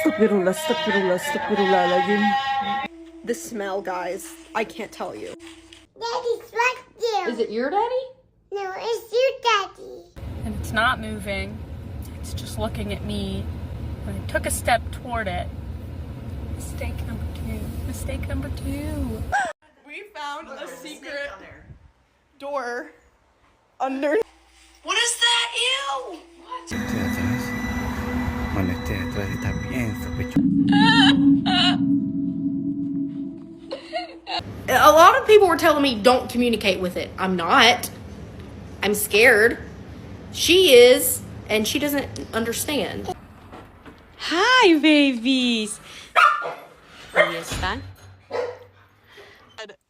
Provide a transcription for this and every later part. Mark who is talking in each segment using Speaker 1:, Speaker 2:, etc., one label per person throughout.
Speaker 1: Astaghfirullah, astaghfirullah, astaghfirullah. The smell, guys. I can't tell you.
Speaker 2: Daddy's right there.
Speaker 3: Is it your daddy?
Speaker 2: No, it's your daddy.
Speaker 4: And it's not moving. It's just looking at me. When I took a step toward it. Mistake number two. Mistake number two.
Speaker 1: We found a secret door under.
Speaker 3: What is that? Ew! What? A lot of people were telling me don't communicate with it. I'm not. I'm scared. She is, and she doesn't understand.
Speaker 5: Hi, babies. Ahí están.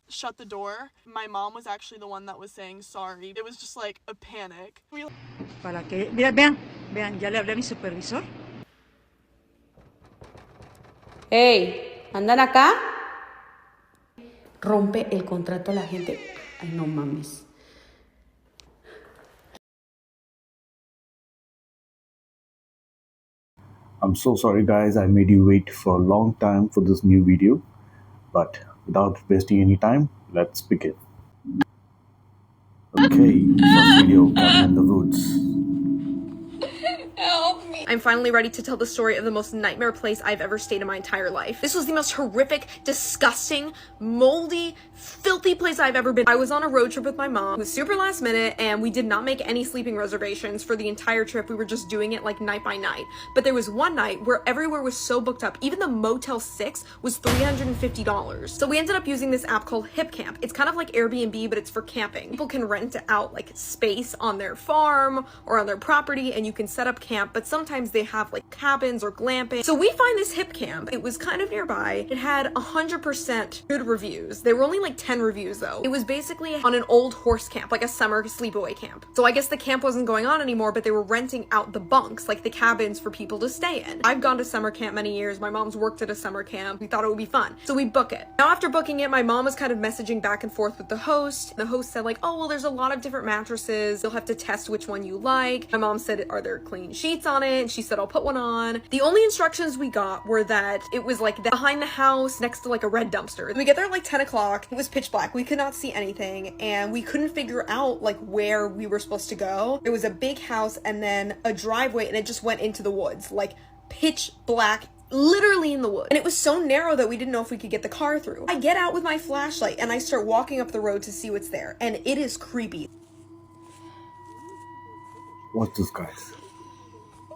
Speaker 1: Shut the door. My mom was actually the one that was saying sorry. It was just like a panic.
Speaker 5: Para que vean, ya le hablé a mi supervisor.
Speaker 3: Hey, ¿andan acá? Rompe el contrato a la gente. Ay, no mames.
Speaker 6: I'm so sorry guys, I made you wait for a long time for this new video, but without wasting any time, let's begin. Okay, first video, Cabin in the Woods.
Speaker 1: I'm finally ready to tell the story of the most nightmare place I've ever stayed in my entire life. This was the most horrific, disgusting, moldy, filthy place I've ever been. I was on a road trip with my mom. It was super last minute and we did not make any sleeping reservations for the entire trip. We were just doing it like night by night. But there was one night where everywhere was so booked up. Even the Motel 6 was $350. So we ended up using this app called HipCamp. It's kind of like Airbnb, but it's for camping. People can rent out like space on their farm or on their property and you can set up camp, but sometimes they have like cabins or glamping. So we find this hip camp. It was kind of nearby. It had 100% good reviews. There were only like 10 reviews though. It was basically on an old horse camp, like a summer sleepaway camp. So I guess the camp wasn't going on anymore, but they were renting out the bunks, like the cabins for people to stay in. I've gone to summer camp many years. My mom's worked at a summer camp. We thought it would be fun. So we book it. Now after booking it, my mom was kind of messaging back and forth with the host. The host said like, oh, well, there's a lot of different mattresses. You'll have to test which one you like. My mom said, are there clean sheets on it? And she said, I'll put one on. The only instructions we got were that it was like behind the house next to like a red dumpster. We get there at like 10 o'clock. It was pitch black. We could not see anything and we couldn't figure out like where we were supposed to go. It was a big house and then a driveway and it just went into the woods, like pitch black, literally in the woods. And it was so narrow that we didn't know if we could get the car through. I get out with my flashlight and I start walking up the road to see what's there. And it is creepy.
Speaker 6: What's this, guys?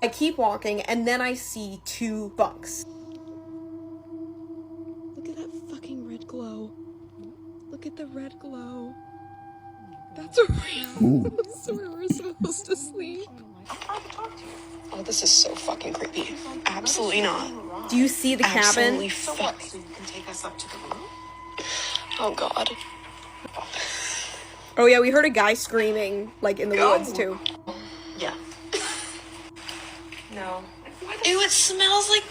Speaker 1: I keep walking and then I see two bunks. Look at that fucking red glow. Look at the red glow. That's real. That's where we're supposed to sleep.
Speaker 3: Oh, this is so fucking creepy. Absolutely not.
Speaker 1: Do you see the cabin?
Speaker 3: Absolutely fuck. So you can take us up to the room? Oh god.
Speaker 1: Oh yeah, we heard a guy screaming like in the woods too.
Speaker 3: Yeah. No. Ew, it smells like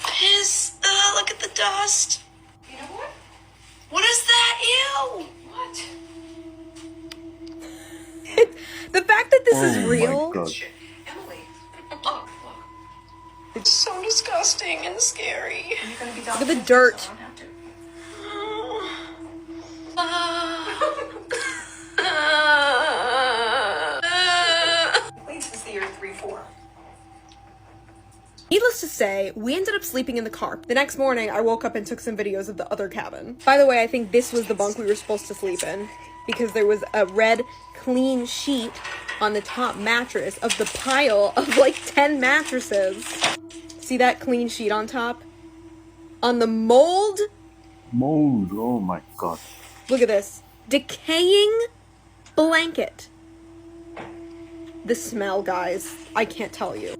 Speaker 3: piss. Look at the dust. You know what? What is that? Ew. What?
Speaker 1: The fact that this is real.
Speaker 6: My God.
Speaker 3: Emily. Look. It's so disgusting and scary.
Speaker 1: Look at the dirt.
Speaker 3: This is the year 3-4.
Speaker 1: Needless to say, we ended up sleeping in the car. The next morning, I woke up and took some videos of the other cabin. By the way, I think this was the bunk we were supposed to sleep in because there was a red, clean sheet on the top mattress of the pile of like 10 mattresses. See that clean sheet on top? On the mold?
Speaker 6: Mold, oh my God.
Speaker 1: Look at this. Decaying blanket. The smell, guys. I can't tell you.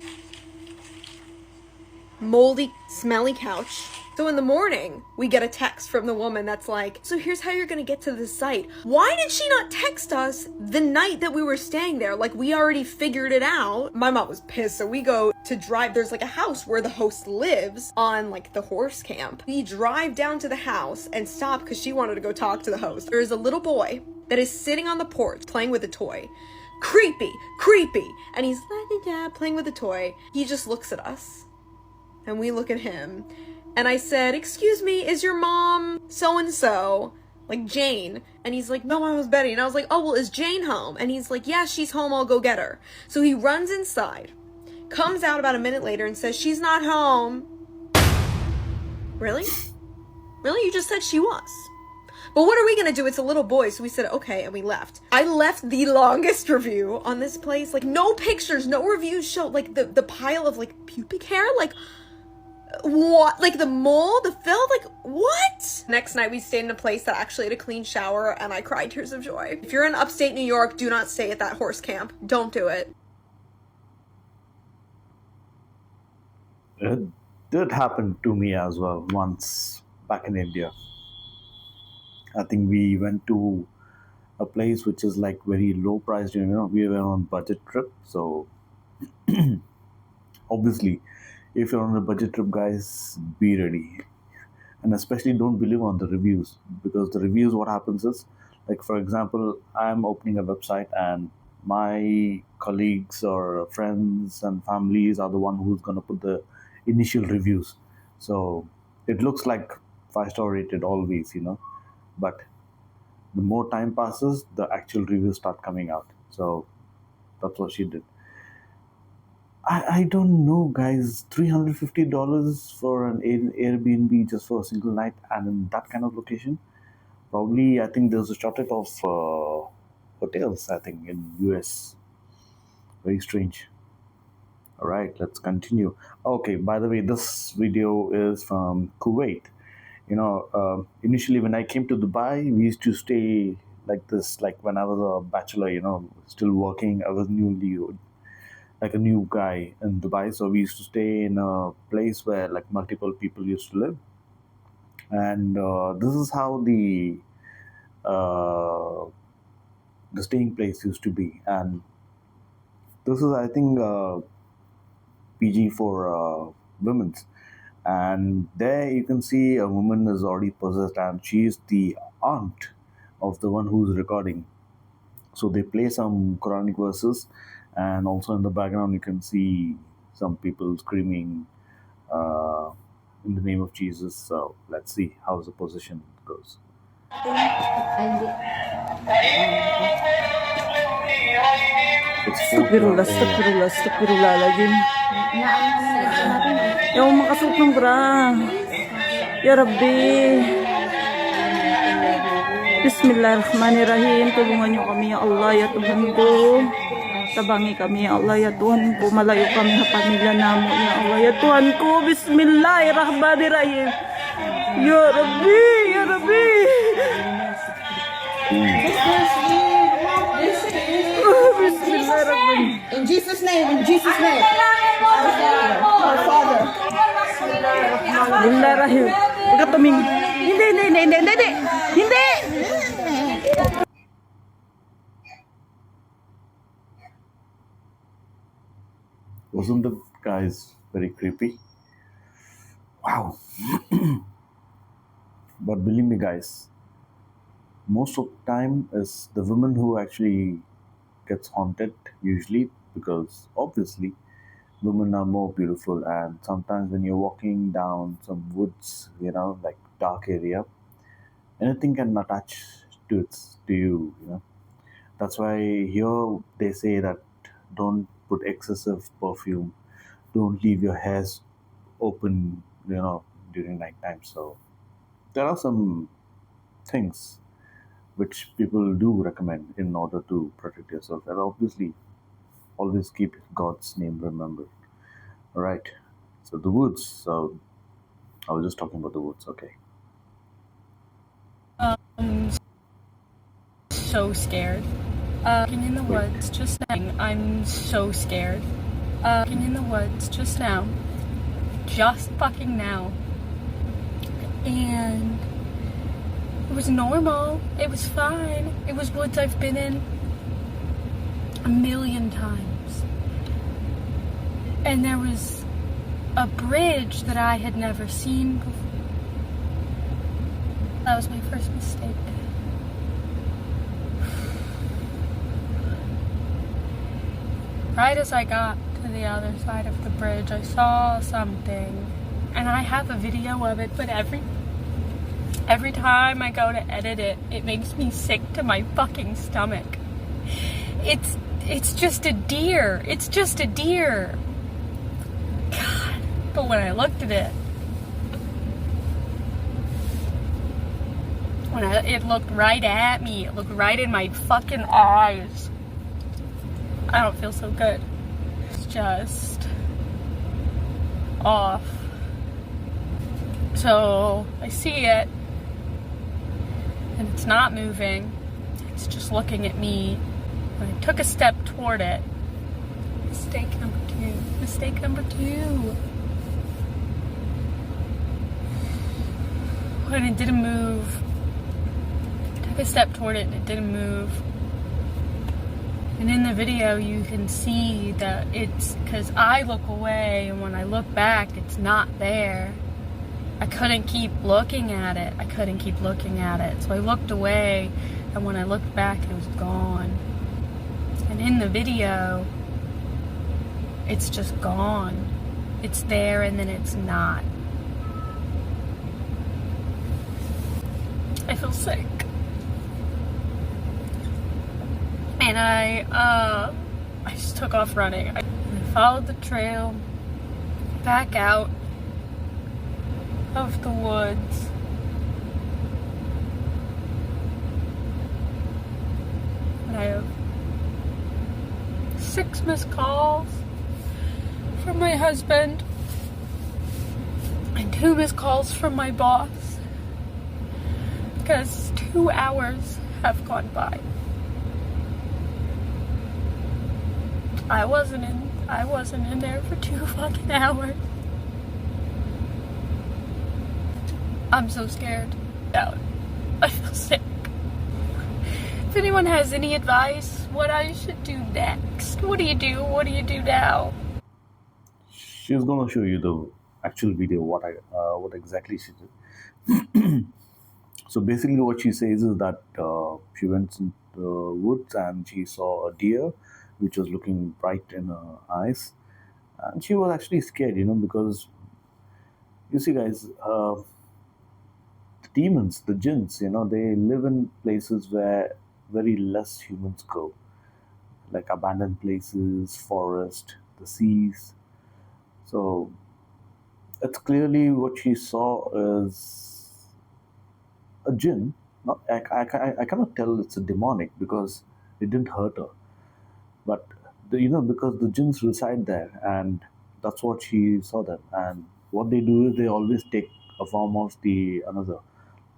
Speaker 1: Moldy, smelly couch. So in the morning, we get a text from the woman that's like, so here's how you're gonna get to the site. Why did she not text us the night that we were staying there? Like, we already figured it out. My mom was pissed, so we go to drive. There's like a house where the host lives on like the horse camp. We drive down to the house and stop because she wanted to go talk to the host. There's a little boy that is sitting on the porch playing with a toy. Creepy, creepy. And he's like, yeah, playing with a toy. He just looks at us. And we look at him. And I said, "Excuse me, is your mom so-and-so? Like Jane?" And he's like, "No, I was Betty." And I was like, "Oh, well, is Jane home?" And he's like, "Yeah, she's home. I'll go get her." So he runs inside, comes out about a minute later and says, "She's not home." Really? Really? You just said she was. But what are we gonna do? It's a little boy. So we said, okay, and we left. I left the longest review on this place. Like, no pictures, no reviews show, like, the pile of, like, pubic hair. Like, what? Like, the mole, the filth, like, what? Next night, we stayed in a place that actually had a clean shower, and I cried tears of joy. If you're in upstate New York, do not stay at that horse camp. Don't do it.
Speaker 6: It did happen to me as well once back in India. I think we went to a place which is like very low priced, you know, we were on budget trip. So obviously, if you're on a budget trip, guys, be ready. And especially don't believe on the reviews, because the reviews, what happens is, like, for example, I'm opening a website and my colleagues or friends and families are the one who's going to put the initial reviews. So it looks like 5-star rated always, you know, but the more time passes, the actual reviews start coming out. So that's what she did. I don't know, guys. $350 for an Airbnb just for a single night and in that kind of location. Probably, I think there's a shortage of hotels, I think, in US. Very strange. All right, let's continue. Okay, by the way, this video is from Kuwait. You know, initially when I came to Dubai, we used to stay like this. Like when I was a bachelor, you know, still working, I was like a new guy in Dubai. So we used to stay in a place where like multiple people used to live. And this is how uh, the staying place used to be. And this is, I think, PG for women's. And there you can see a woman is already possessed, and she is the aunt of the one who's recording. So they play some Quranic verses, and also in the background you can see some people screaming in the name of Jesus. So let's see how the possession goes. It's 4
Speaker 5: Astagfirullah,
Speaker 6: a.m.
Speaker 5: astagfirullah, astagfirullah lagi. Ya Allah, makasuk ng bra. Ya Rabbi. Bismillahirrahmanirrahim. Tulungan niyo kami, ya Allah, ya Tuhan ko. Tabangi kami, ya Allah, ya Tuhan ko. Malayo kami sa pamilya namo, ya Allah, ya Tuhan ko. Bismillahirrahmanirrahim. Ya Rabbi, ya Rabbi. Bismillahirrahmanirrahim.
Speaker 7: In Jesus' name, in Jesus' name. Our Father.
Speaker 5: Bismillahirrahmanirrahim. Huwag ka tuming. Hindi.
Speaker 6: Wasn't it, guys, very creepy? Wow. But believe me, guys, most of the time is the woman who actually gets haunted usually, because obviously women are more beautiful, and sometimes when you're walking down some woods, you know, like dark area, anything can attach to you, you know. That's why here they say that don't put excessive perfume, don't leave your hairs open, you know, during night time. So there are some things which people do recommend in order to protect yourself, and obviously always keep God's name remembered. All right, so the woods. So I was just talking about the woods. Okay.
Speaker 4: So scared. Walking in the woods just now. I'm so scared. Walking in the woods just now. Just fucking now. And it was normal. It was fine. It was woods I've been in a million times. And there was a bridge that I had never seen before. That was my first mistake. Right as I got to the other side of the bridge. I saw something, and I have a video of it, but every time I go to edit it, it makes me sick to my fucking stomach. It's just a deer. It's just a deer. God. But when I looked at it, it looked right at me. It looked right in my fucking eyes. I don't feel so good. It's just off. So I see it, and it's not moving. It's just looking at me. When I took a step toward it, mistake number two. Mistake number two. When it didn't move, I took a step toward it and it didn't move. And in the video, you can see that it's because I look away, and when I look back, it's not there. I couldn't keep looking at it. So I looked away, and when I looked back, it was gone. And in the video, it's just gone. It's there, and then it's not. I feel sick. And I just took off running. I followed the trail back out of the woods. And I have 6 missed calls from my husband and 2 missed calls from my boss, because 2 hours have gone by. I wasn't in there for 2 fucking hours. I'm so scared. I feel sick. If anyone has any advice, what I should do next, what do you do? What do you do now?
Speaker 6: She's gonna show you the actual video what exactly she did. So basically, what she says is that she went in the woods and she saw a deer, which was looking bright in her eyes, and she was actually scared, because you see, guys, the demons, the jinns, they live in places where very less humans go, like abandoned places, forest, the seas. So it's clearly what she saw is a jinn. Not, I cannot tell it's a demonic because it didn't hurt her, but because the jinns reside there, and that's what she saw them. And what they do is they always take a form of the another,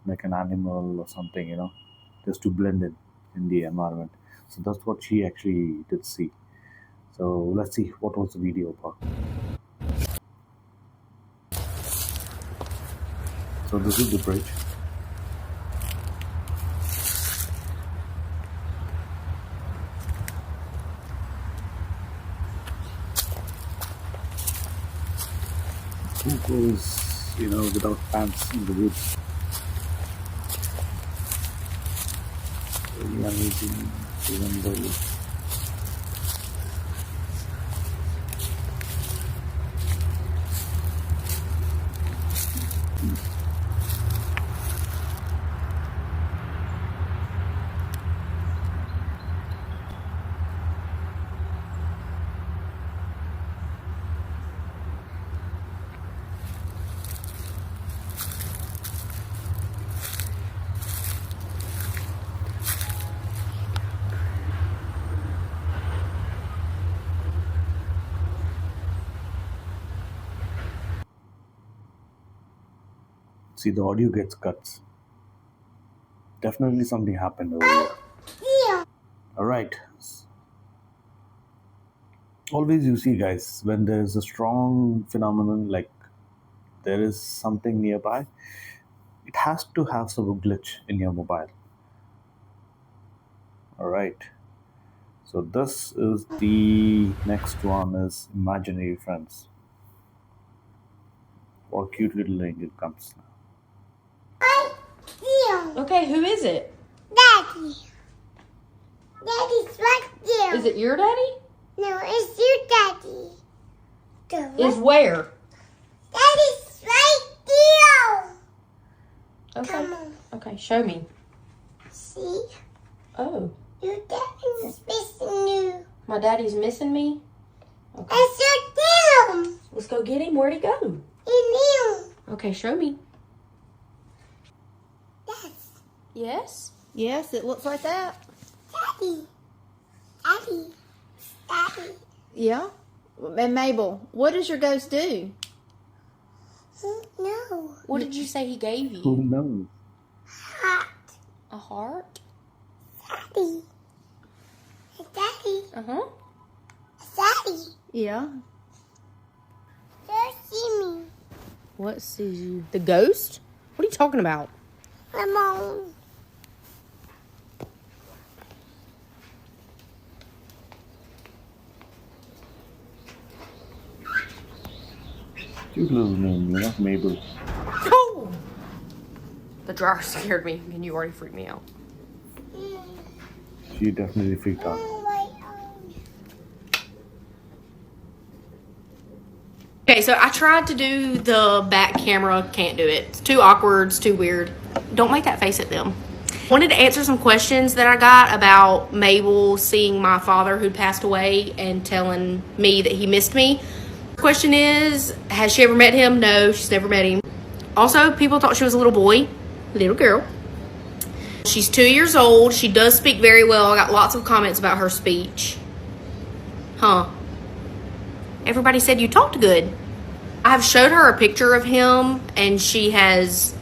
Speaker 6: like an animal or something, just to blend in the environment. So that's what she actually did see. So let's see what was the video about. So this is the bridge. Who goes, without pants in the woods? Very amazing, even though see, the audio gets cuts. Definitely something happened over here.
Speaker 2: Yeah.
Speaker 6: Alright. Always you see, guys, when there's a strong phenomenon, like there is something nearby, it has to have some glitch in your mobile. Alright. So this is the next one is imaginary friends. Or cute little angel comes now.
Speaker 2: Yeah.
Speaker 7: Okay, who is it?
Speaker 2: Daddy. Daddy's right there.
Speaker 7: Is it your daddy?
Speaker 2: No, it's you, Daddy. The
Speaker 3: Is where?
Speaker 2: Daddy's right there.
Speaker 3: Okay.
Speaker 2: Come on.
Speaker 3: Okay, show me.
Speaker 2: See?
Speaker 3: Oh,
Speaker 2: Your daddy's missing you.
Speaker 3: my daddy's missing me? Okay.
Speaker 2: I saw him.
Speaker 3: Let's go get him. Where'd he go?
Speaker 2: In you.
Speaker 3: Okay, show me.
Speaker 2: Yes.
Speaker 3: Yes?
Speaker 7: Yes, it looks like that.
Speaker 2: Daddy. Daddy. Daddy.
Speaker 7: Yeah. And Mabel, what does your ghost do?
Speaker 2: No.
Speaker 3: What did you say he gave
Speaker 6: Who
Speaker 3: you?
Speaker 6: knows?
Speaker 2: Hot.
Speaker 3: A heart?
Speaker 2: Daddy. Daddy.
Speaker 3: Uh-huh.
Speaker 2: Daddy.
Speaker 7: Yeah.
Speaker 2: Don't see me.
Speaker 3: What sees you? The ghost? What are you talking about?
Speaker 2: Ramon.
Speaker 6: Cute little name, Mabel.
Speaker 3: Oh! The dryer scared me, and you already freaked me out.
Speaker 6: She definitely freaked out.
Speaker 3: Okay, so I tried to do the back camera, can't do it. It's too awkward, it's too weird. Don't make that face at them. Wanted to answer some questions that I got about Mabel seeing my father who passed away and telling me that he missed me. Question is, has she ever met him? No, she's never met him. Also, people thought she was a little boy, little girl. She's 2 years old. She does speak very well. I got lots of comments about her speech. Huh. Everybody said you talked good. I have showed her a picture of him, and she has,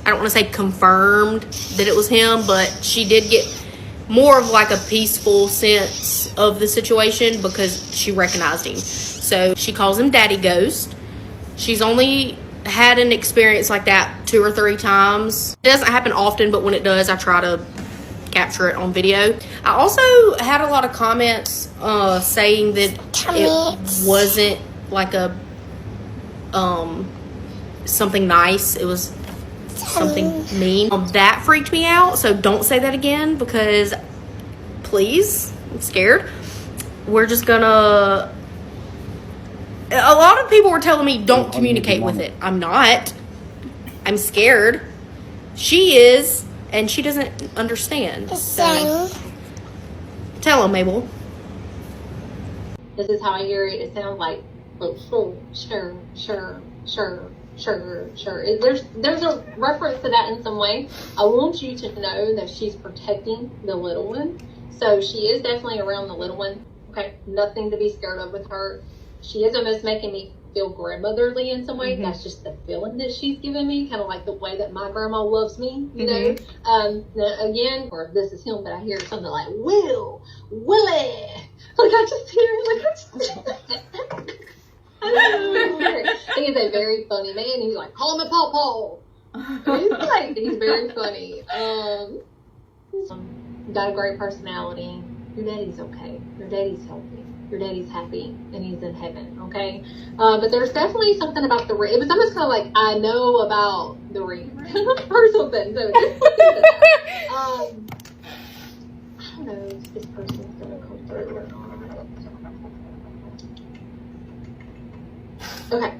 Speaker 3: I don't want to say confirmed that it was him, but she did get more of like a peaceful sense of the situation because she recognized him. So she calls him Daddy Ghost. She's only had an experience like that 2 or 3 times. It doesn't happen often, but when it does, I try to capture it on video. I also had a lot of comments saying that it wasn't like a something nice. It was something mean. That freaked me out, so don't say that again because please, I'm scared. We're just gonna, a lot of people were telling me don't communicate with it. I'm not. I'm scared. She is, and she doesn't understand. So tell them, Mabel.
Speaker 8: This is how I hear it. It sounds like sure. There's a reference to that in some way. I want you to know that she's protecting the little one. So she is definitely around the little one. Okay, nothing to be scared of with her. She is almost making me feel grandmotherly in some way. Mm-hmm. That's just the feeling that she's giving me, kind of like the way that my grandma loves me, you know. Now again, or if this is him, but I hear something like Willie. Like I just hear He's a very funny man. He's like, call me Paw. He's very funny. Got a great personality. Your daddy's okay. Your daddy's healthy. Your daddy's happy, and he's in heaven. Okay, but there's definitely something about the ring. It was almost kind of like I know about the ring or something. So I don't know if this person's gonna come through or not. Okay,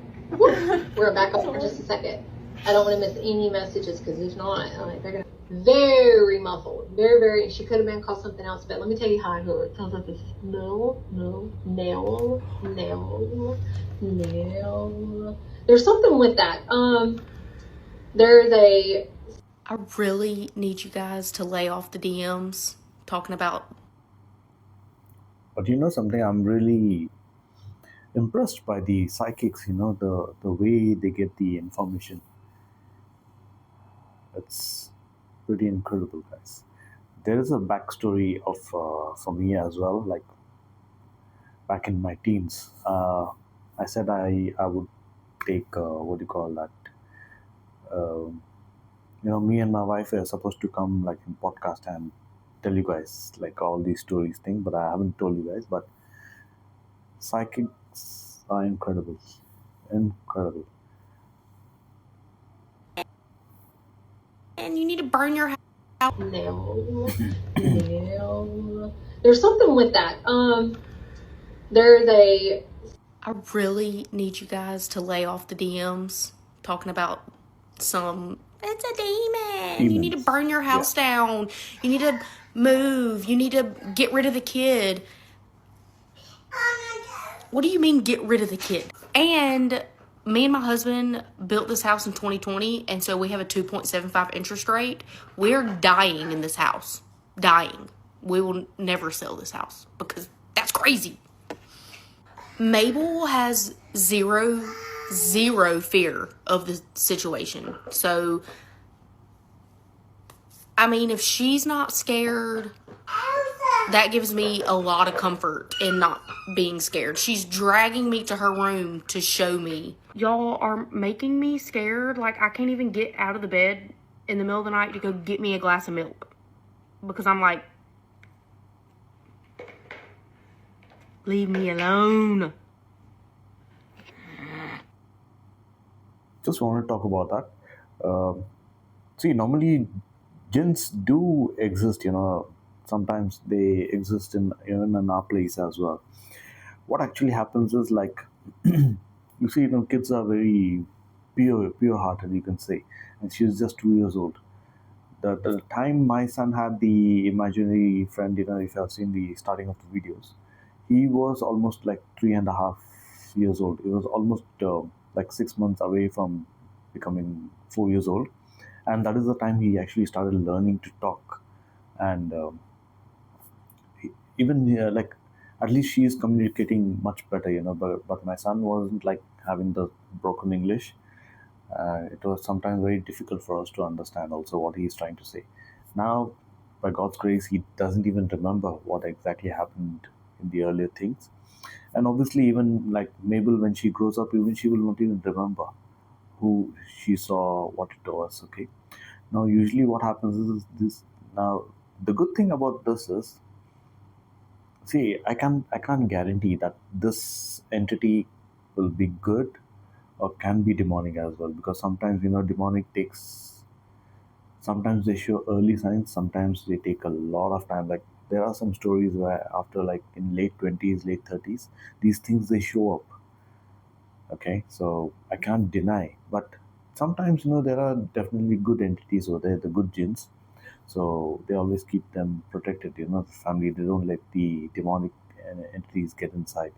Speaker 8: we're back up for just a second. I don't want to miss any messages because if not, they're gonna very muffled, very. She could have been called something else, but let me tell you how I heard it. It sounds like this. No. There's something with that. There's a.
Speaker 3: I really need you guys to lay off the DMs talking about.
Speaker 6: But you know something, I'm really impressed by the psychics, the way they get the information. It's pretty incredible, guys. There is a backstory of for me as well. Like back in my teens, I said I would take what do you call that? Me and my wife are supposed to come like in podcast and tell you guys like all these stories thing, but I haven't told you guys. But psychics are incredible.
Speaker 3: And you need to burn your house.
Speaker 8: No. There's something with that. There's a
Speaker 3: I really need you guys to lay off the DMs talking about some, it's a demon. You need to
Speaker 6: Demons.
Speaker 3: burn your house down. You need to move. You need to get rid of the kid. What do you mean get rid of the kid? And me and my husband built this house in 2020, and so we have a 2.75 interest rate. We're dying in this house. Dying. We will never sell this house because that's crazy. Mabel has zero fear of the situation. So, I mean, if she's not scared, that gives me a lot of comfort in not being scared. She's dragging me to her room to show me. Y'all are making me scared. Like, I can't even get out of the bed in the middle of the night to go get me a glass of milk. Because I'm like, leave me alone.
Speaker 6: Just want to talk about that. See, normally jinns do exist, sometimes they exist in even in our place as well. What actually happens is, like, you see, kids are very pure hearted, you can say, and she's just 2 years old. The time my son had the imaginary friend, if you have seen the starting of the videos, he was almost like 3.5 years old. He was almost like 6 months away from becoming 4 years old, and that is the time he actually started learning to talk. And even like, at least she is communicating much better, but my son wasn't like having the broken English. It was sometimes very difficult for us to understand also what he is trying to say. Now, by God's grace, he doesn't even remember what exactly happened in the earlier things. And obviously, even like Mabel, when she grows up, even she will not even remember who she saw, what it was. Okay. Now, usually, what happens is this. Now, the good thing about this is, see, I can't guarantee that this entity will be good or can be demonic as well, because sometimes demonic takes, sometimes they show early signs, sometimes they take a lot of time. Like, there are some stories where after, like, in late 20s, late 30s, these things they show up. Okay, so I can't deny, but sometimes there are definitely good entities over there, the good jinns. So they always keep them protected, the family. They don't let the demonic entities get inside.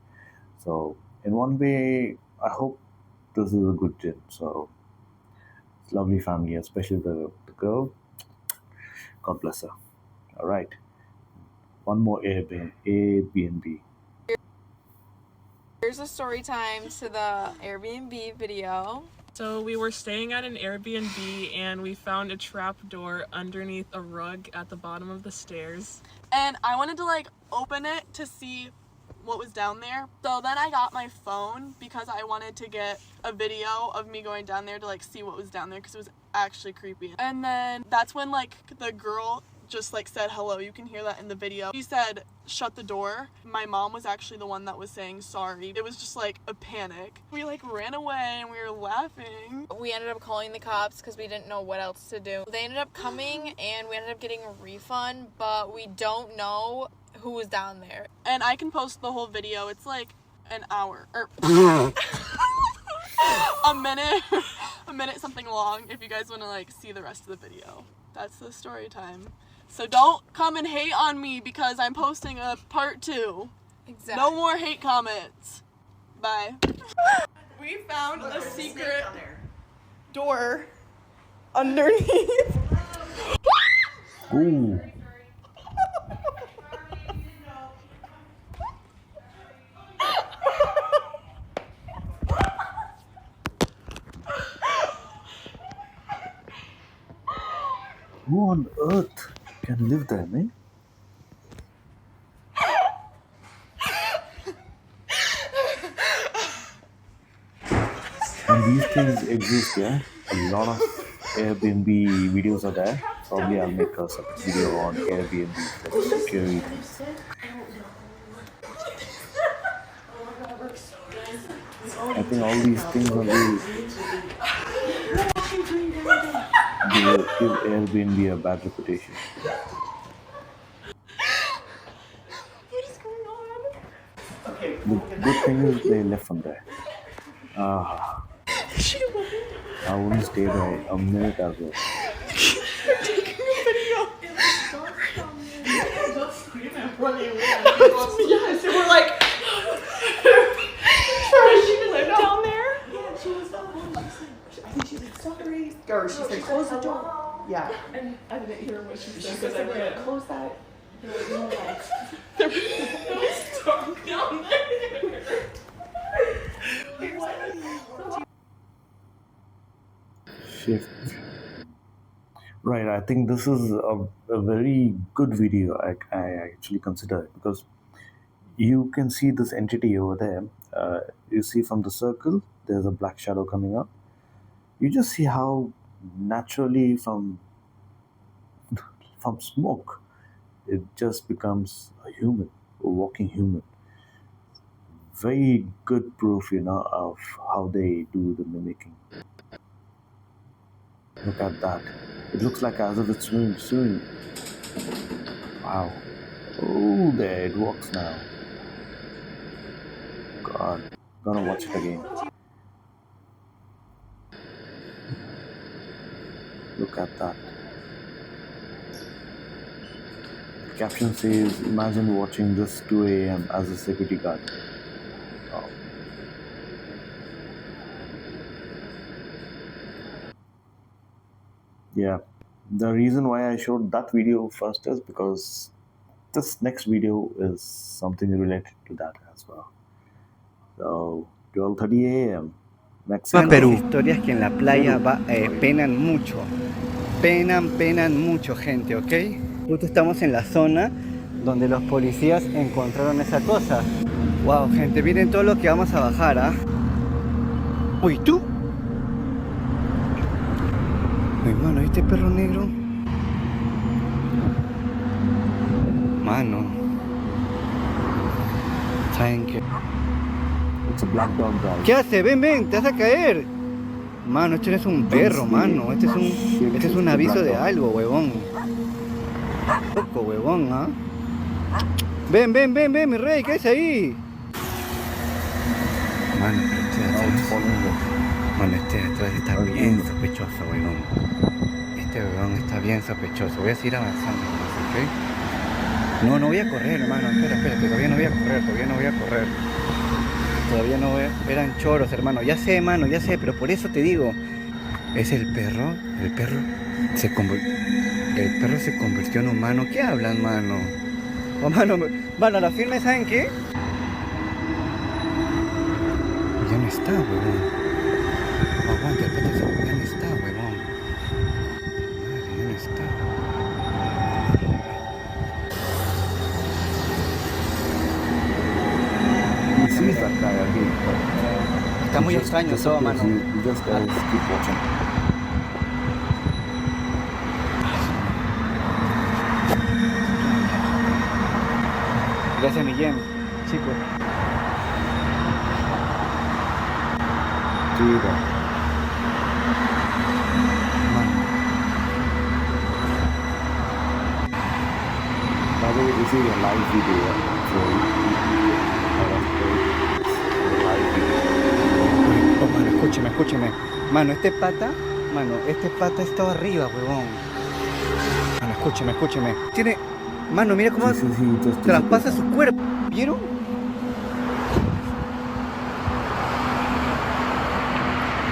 Speaker 6: So in one way, I hope this is a good jinn. So it's lovely family, especially the girl. God bless her. All right, one more Airbnb.
Speaker 1: Here's a story time to the Airbnb video.
Speaker 9: So we were staying at an Airbnb and we found a trap door underneath a rug at the bottom of the stairs. And I wanted to like open it to see what was down there. So then I got my phone because I wanted to get a video of me going down there to like see what was down there, because it was actually creepy. And then that's when like the girl just like said hello. You can hear that in the video. She said shut the door. My mom was actually the one that was saying sorry. It was just like a panic. We like ran away and we were laughing.
Speaker 1: We ended up calling the cops because we didn't know what else to do. They ended up coming and we ended up getting a refund, but we don't know who was down there.
Speaker 9: And I can post the whole video. It's like an hour or a minute something long if you guys want to like see the rest of the video. That's the story time. So don't come and hate on me because I'm posting a part 2.
Speaker 1: Exactly.
Speaker 9: No more hate comments. Bye. We found a secret door underneath.
Speaker 6: Ooh. Who on earth can live there, man? And these things exist, yeah? A lot of Airbnb videos are there. Probably I'll make a separate video on Airbnb, like scary things. I think all these things will give Airbnb a bad reputation. good thing is they left from there. Ah, I wouldn't stay there a minute as well.
Speaker 9: Yes, and we're like, she was like down there. Yeah, she was down there. I think she said sorry, or she said close the door. Yeah, and I didn't hear what she said because I went close that. There was dark down there.
Speaker 6: Shift. Right, I think this is a very good video. I actually consider it because you can see this entity over there. You see from the circle, there's a black shadow coming up. You just see how naturally from smoke, it just becomes a human, a walking human. Very good proof, of how they do the mimicking. Look at that. It looks like as if it's swimming. Wow. Oh, there it walks now. God, gonna watch it again. Look at that. The caption says, imagine watching this 2 a.m. as a security guard. Wow. Yeah, the reason why I showed that video first is because this next video is something related to that as well. So, 12:30 a.m. Mexico.
Speaker 10: Perú. Historias que en la playa penan mucho. Penan mucho, gente, ¿ok? Justo estamos en la zona donde los policías encontraron esa cosa. Wow, gente, miren todo lo que vamos a bajar, ¿ah? Uy, ¿tú? Uy, mano, ¿viste perro negro? Mano. ¿Saben qué?
Speaker 6: It's a black dog, guys.
Speaker 10: ¿Qué hace? Ven, te vas a caer. Mano, esto no es un perro, mano. Este es un aviso de algo, huevón. Poco, huevón, ¿ah? Ven, mi rey, ¿qué es ahí? Mano, este de atrás está bien sospechoso, huevón. Este huevón está bien sospechoso. Voy a seguir avanzando, ¿ok? No voy a correr, hermano. Espera, todavía no voy a correr. Todavía no voy a... Eran choros, hermano. Ya sé, mano, pero por eso te digo. Es el perro. El perro se convirtió en humano. ¿Qué hablan, mano? Oh, mano, a la firme, ¿saben qué? Ya no está, huevón. Aguanta, espérate, ya no está, huevón. Madre, ya no está. Está muy extraño todo, mano.
Speaker 6: Just guys keep watching.
Speaker 10: Gracias, Millén, chicos.
Speaker 6: Mano. By the way, this is a live video,
Speaker 10: Oh, mano, escúcheme. Mano, este pata está arriba, huevón. Mano, escúcheme. Tiene... Mano, mira cómo traspasa su cuerpo. ¿Vieron?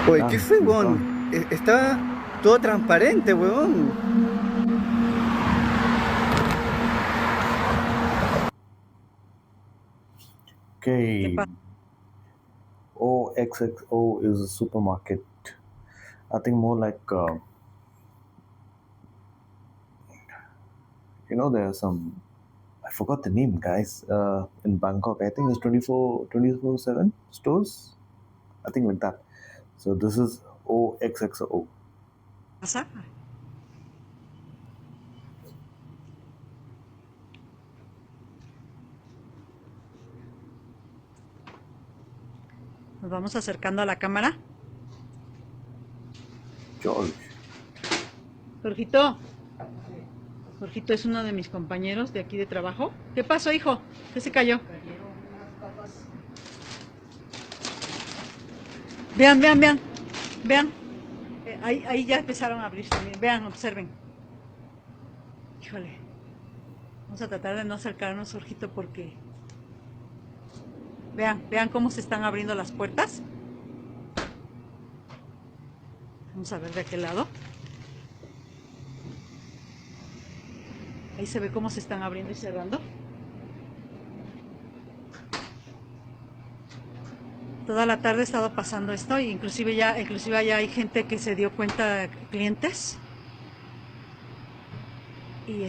Speaker 10: Oye, ¿qué fue, huevón? Está todo transparente, huevón.
Speaker 6: Okay. OXXO is a supermarket. I think more like, there are some, I forgot the name, guys, in Bangkok. I think it's 24/7 stores. I think like that. So this is OXXO.
Speaker 7: Nos vamos acercando a la cámara.
Speaker 6: George.
Speaker 7: Jorgito es uno de mis compañeros de aquí de trabajo. ¿Qué pasó, hijo? ¿Qué se cayó?
Speaker 5: Vean, vean, vean. Vean. Ahí ya empezaron a abrir también. Vean, observen. Híjole. Vamos a tratar de no acercarnos, Jorgito, porque... Vean, vean cómo se están abriendo las puertas. Vamos a ver de aquel lado. Ahí se ve cómo se están abriendo y cerrando. Toda la tarde ha estado pasando esto, y inclusive ya hay gente que se dio cuenta, clientes. Y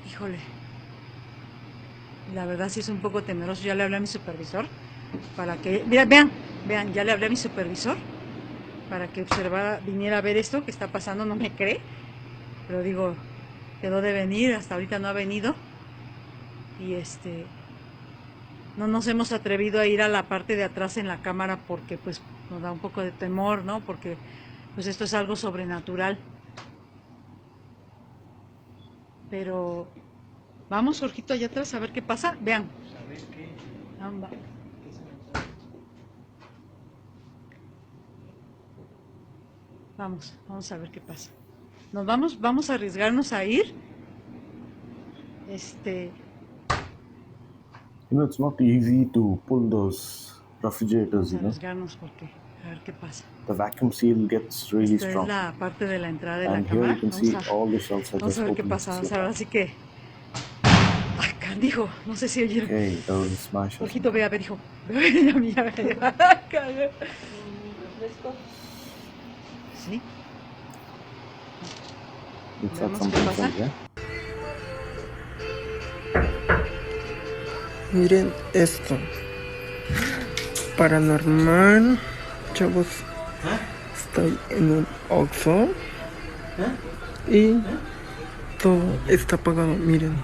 Speaker 5: híjole, la verdad sí es un poco temeroso. Ya le hablé a mi supervisor para que, vean, ya le hablé a mi supervisor para que viniera a ver esto que está pasando. No me cree, pero digo, quedó de venir, hasta ahorita no ha venido. Y no nos hemos atrevido a ir a la parte de atrás en la cámara porque pues nos da un poco de temor, ¿no? Porque pues esto es algo sobrenatural. Pero vamos, Jorgito, allá atrás a ver qué pasa. Vean. Amba. Vamos a ver qué pasa. Vamos a arriesgarnos a ir.
Speaker 6: It's not easy to pull those refrigerators,
Speaker 5: Vamos a arriesgarnos porque a ver qué pasa.
Speaker 6: The vacuum seal gets really
Speaker 5: Esta
Speaker 6: strong.
Speaker 5: es la parte de la entrada de
Speaker 6: And
Speaker 5: la
Speaker 6: here
Speaker 5: cámara.
Speaker 6: you can see all the shelves are
Speaker 5: Vamos
Speaker 6: just
Speaker 5: a ver qué
Speaker 6: open.
Speaker 5: pasa. Vamos a ver, así que... Ay, candijo, no sé si oyeron.
Speaker 6: Okay, that was smash.
Speaker 5: Jorgito, ve a ver, hijo. Ve a mí, ya ve. Sí.
Speaker 6: Looks like
Speaker 5: Veamos qué
Speaker 6: something
Speaker 5: pasa.
Speaker 6: inside, yeah?
Speaker 11: Miren esto. Paranormal. Chavos. Estoy en un Oxxo. Y todo está apagado. Miren.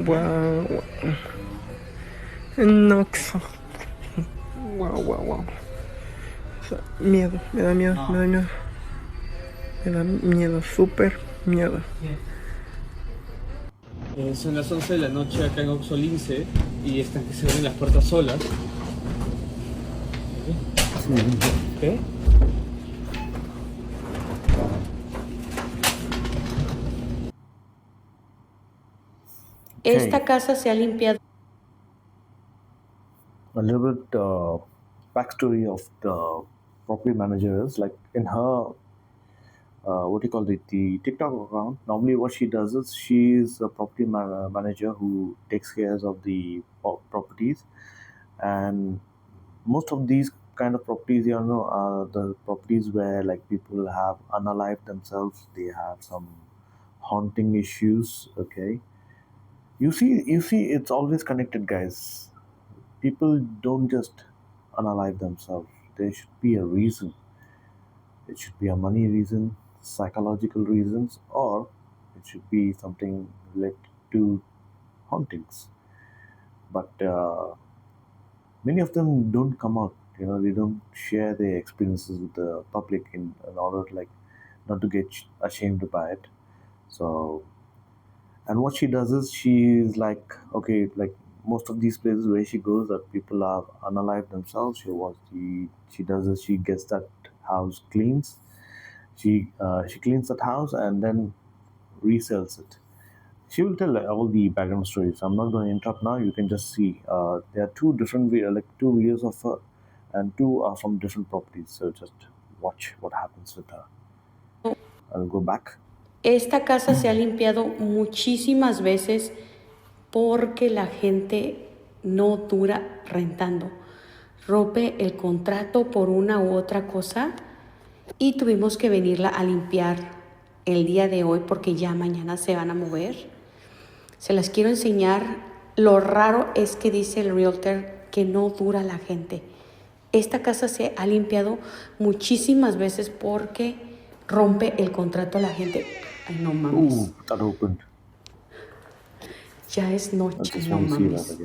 Speaker 11: Wow. En Oxxo. Wow. O sea, miedo. Me da miedo. Súper miedo.
Speaker 12: Son las 11 de la noche acá en Oxolince y están que se abren las puertas solas. ¿Qué?
Speaker 3: Esta casa se ha limpiado.
Speaker 6: A little bit backstory of the property manager is like in her what do you call it, the TikTok account. Normally what she does is she's a property manager who takes care of the properties, and most of these kind of properties, are the properties where like people have unalived themselves, they have some haunting issues. Okay, you see it's always connected, guys. People don't just unalive themselves. There should be a reason. It should be a money reason, psychological reasons, or it should be something related to hauntings. But many of them don't come out. They don't share their experiences with the public in order to, like, not to get ashamed by it. So, and what she does is she's like, okay, like most of these places where she goes that people are unalive themselves. She does is she gets that house cleans. She cleans that house and then resells it. She will tell all the background stories. I'm not going to interrupt now. You can just see. There are two two videos of her, and two are from different properties. So just watch what happens with her. I'll go back.
Speaker 3: Esta casa se ha limpiado muchísimas veces porque la gente no dura rentando. Rompe el contrato por una u otra cosa y tuvimos que venirla a limpiar el día de hoy porque ya mañana se van a mover. Se las quiero enseñar. Lo raro es que dice el realtor que no dura la gente. Esta casa se ha limpiado muchísimas veces porque rompe el contrato a la gente. Ay, no mames.
Speaker 6: That opened.
Speaker 3: Ya es noche, no mames.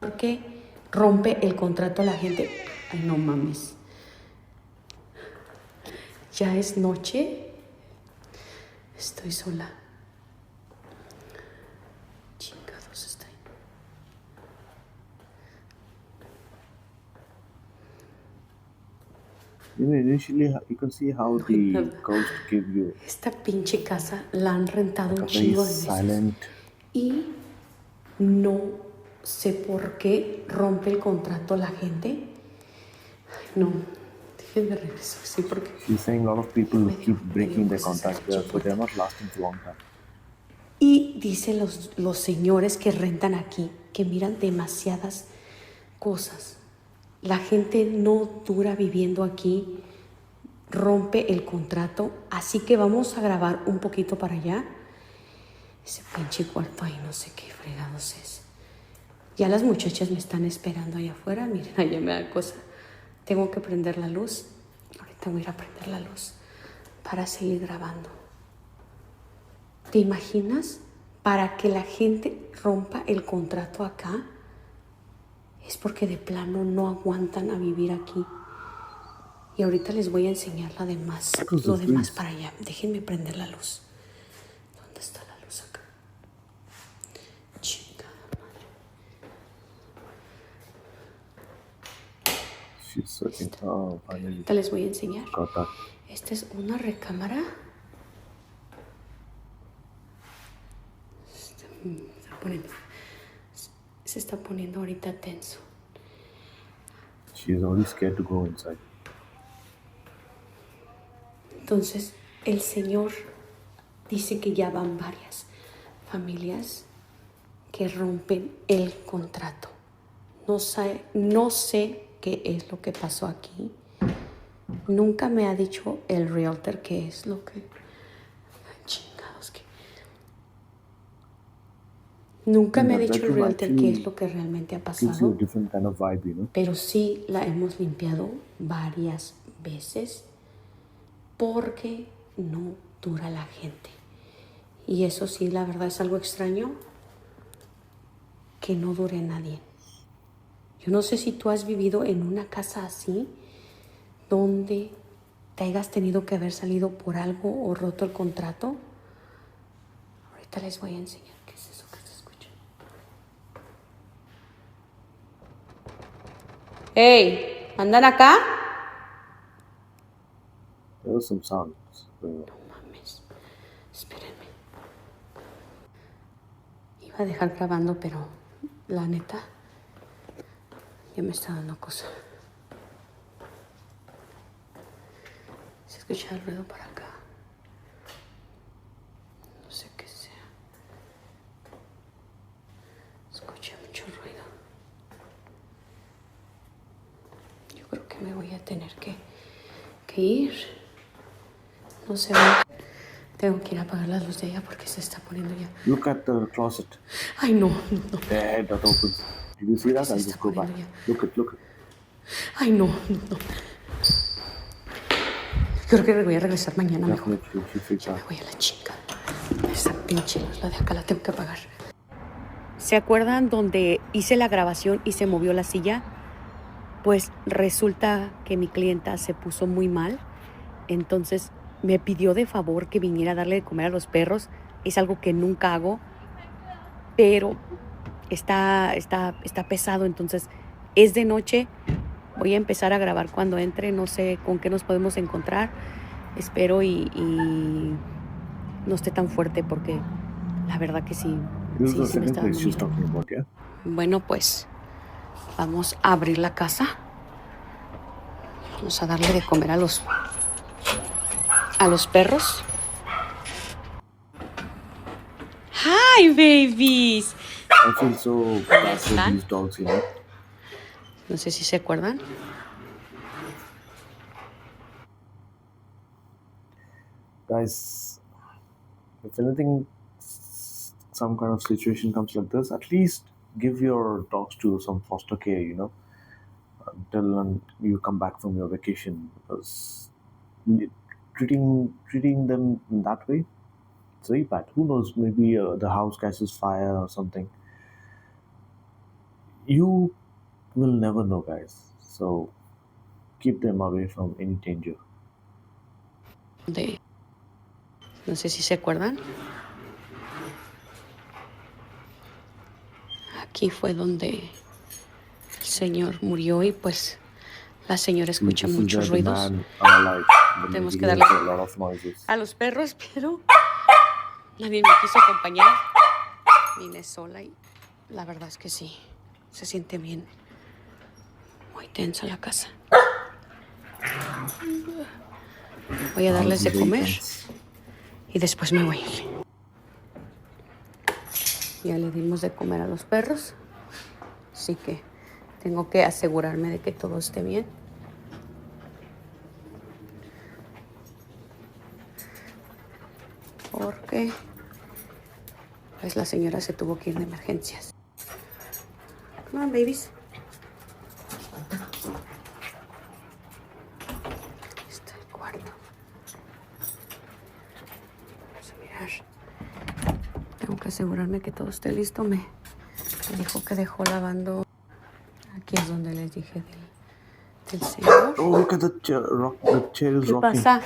Speaker 3: Porque rompe el contrato a la gente. Ay, no mames. Ya es noche. Estoy sola. Chingados, estoy.
Speaker 6: You know, initially you can see how the ghost give you
Speaker 3: Esta pinche casa la han rentado
Speaker 6: like
Speaker 3: un
Speaker 6: a very
Speaker 3: chingo de veces.
Speaker 6: silent.
Speaker 3: Y no sé por qué rompe el contrato la gente. No, déjenme regreso, sí, porque
Speaker 6: She's saying a lot of people keep breaking their contract there, so they're not lasting for a long time.
Speaker 3: Y dicen los señores que rentan aquí que miran demasiadas cosas. La gente no dura viviendo aquí, rompe el contrato, así que vamos a grabar un poquito para allá. Ese pinche cuarto ahí no sé qué fregados es. Ya las muchachas me están esperando allá afuera. Miren, allá me da cosa. Tengo que prender la luz. Ahorita voy a ir a prender la luz para seguir grabando. ¿Te imaginas? Para que la gente rompa el contrato acá, es porque de plano no aguantan a vivir aquí. Y ahorita les voy a enseñar lo demás para allá. Déjenme prender la luz. ¿Dónde está la luz acá? Chingada madre.
Speaker 6: She's searching. Oh, finally.
Speaker 3: Ahorita les voy a enseñar.
Speaker 6: Got that.
Speaker 3: Esta es una recámara. Se está poniendo ahorita tenso.
Speaker 6: She's only scared to go inside.
Speaker 3: Entonces, el señor dice que ya van varias familias que rompen el contrato. No sé qué es lo que pasó aquí. Nunca me ha dicho el realtor qué es lo que... Chingados que... Nunca me ha dicho el realtor qué es lo que realmente ha pasado.
Speaker 6: Different kind of vibe, you know?
Speaker 3: Pero sí la hemos limpiado varias veces porque no dura la gente. Y eso sí, la verdad es algo extraño que no dure nadie. Yo no sé si tú has vivido en una casa así, donde te hayas tenido que haber salido por algo o roto el contrato. Ahorita les voy a enseñar qué es eso que se escucha. ¡Hey! ¿Andan acá?
Speaker 6: There was some sounds.
Speaker 3: No mames. Espérenme. Iba a dejar grabando, pero la neta ya me está dando cosa. Se escucha el ruido para acá. No sé qué sea. Escucha mucho ruido. Yo creo que me voy a tener que ir. No sé. Tengo que ir a apagar la luz de ella porque se está poniendo ya.
Speaker 6: Look at the closet.
Speaker 3: Ay, no.
Speaker 6: There, that opens. Did you see that? I'll just go back. Look it.
Speaker 3: Ay, no. Creo que voy a regresar mañana mejor. Me voy a la chica. Esa pinche luz, la de acá la tengo que apagar. ¿Se acuerdan donde hice la grabación y se movió la silla? Pues resulta que mi clienta se puso muy mal. Entonces me pidió de favor que viniera a darle de comer a los perros. Es algo que nunca hago, pero está pesado. Entonces es de noche. Voy a empezar a grabar cuando entre. No sé con qué nos podemos encontrar. Espero y no esté tan fuerte porque la verdad que sí me está dando miedo. Bueno, pues vamos a abrir la casa. Vamos a darle de comer a los perros. Hi, babies.
Speaker 6: I feel so bad for these dogs, you know?
Speaker 3: No sé si se acuerdan.
Speaker 6: Guys, if anything, some kind of situation comes like this, at least give your dogs to some foster care, you know, until you come back from your vacation. Because treating them in that way, it's very bad. Who knows? Maybe the house catches fire or something. You will never know, guys. So keep them away from any danger.
Speaker 3: No sé si se acuerdan. Aquí fue donde el señor murió y pues La señora escucha
Speaker 6: This is
Speaker 3: muchos
Speaker 6: where the
Speaker 3: ruidos.
Speaker 6: man alive.
Speaker 3: Tenemos
Speaker 6: He
Speaker 3: que
Speaker 6: hears
Speaker 3: darle
Speaker 6: a lot of noises.
Speaker 3: a los perros, pero nadie me quiso acompañar. Vine sola y la verdad es que sí, se siente bien. Muy tensa la casa. Voy a darles de comer y después me voy. Ya le dimos de comer a los perros, así que tengo que asegurarme de que todo esté bien. Porque pues la señora se tuvo que ir de emergencias. Come on, babies. Aquí está el cuarto. Vamos a mirar. Tengo que asegurarme que todo esté listo. Me dijo que dejó lavando. Aquí es donde les dije del señor.
Speaker 6: Oh, look at the chair. The chair is
Speaker 3: ¿Qué
Speaker 6: rocking.
Speaker 3: pasa?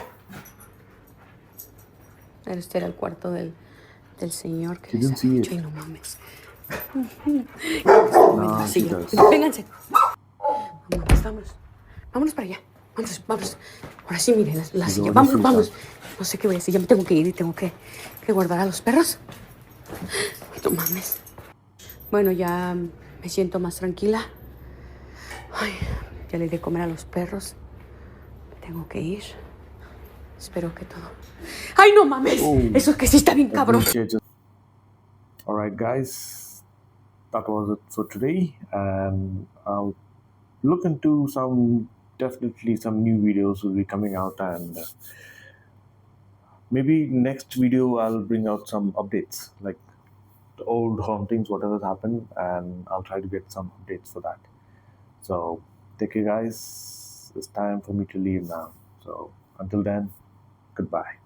Speaker 3: Este era el cuarto del señor que
Speaker 6: She
Speaker 3: les
Speaker 6: didn't
Speaker 3: había
Speaker 6: see
Speaker 3: dicho.
Speaker 6: it.
Speaker 3: Ay, no mames.
Speaker 6: No, she does.
Speaker 3: Vénganse. Vámonos. Vámonos para allá. Vamos. Ahora sí, miren la silla. Vamos. No sé qué voy a hacer. Ya me tengo que ir y tengo que guardar a los perros. Ay, no mames. Bueno, ya me siento más tranquila. Ay, ya le di de comer a los perros. Tengo que ir. Espero que todo... ¡Ay, no mames!
Speaker 6: Oh.
Speaker 3: Eso es que sí está bien cabrón.
Speaker 6: Alright, guys. That was it for today. And I'll look into definitely some new videos will be coming out. And maybe next video I'll bring out some updates. Like the old hauntings, whatever's happened. And I'll try to get some updates for that. So, take care, guys. It's time for me to leave now. So, until then, goodbye.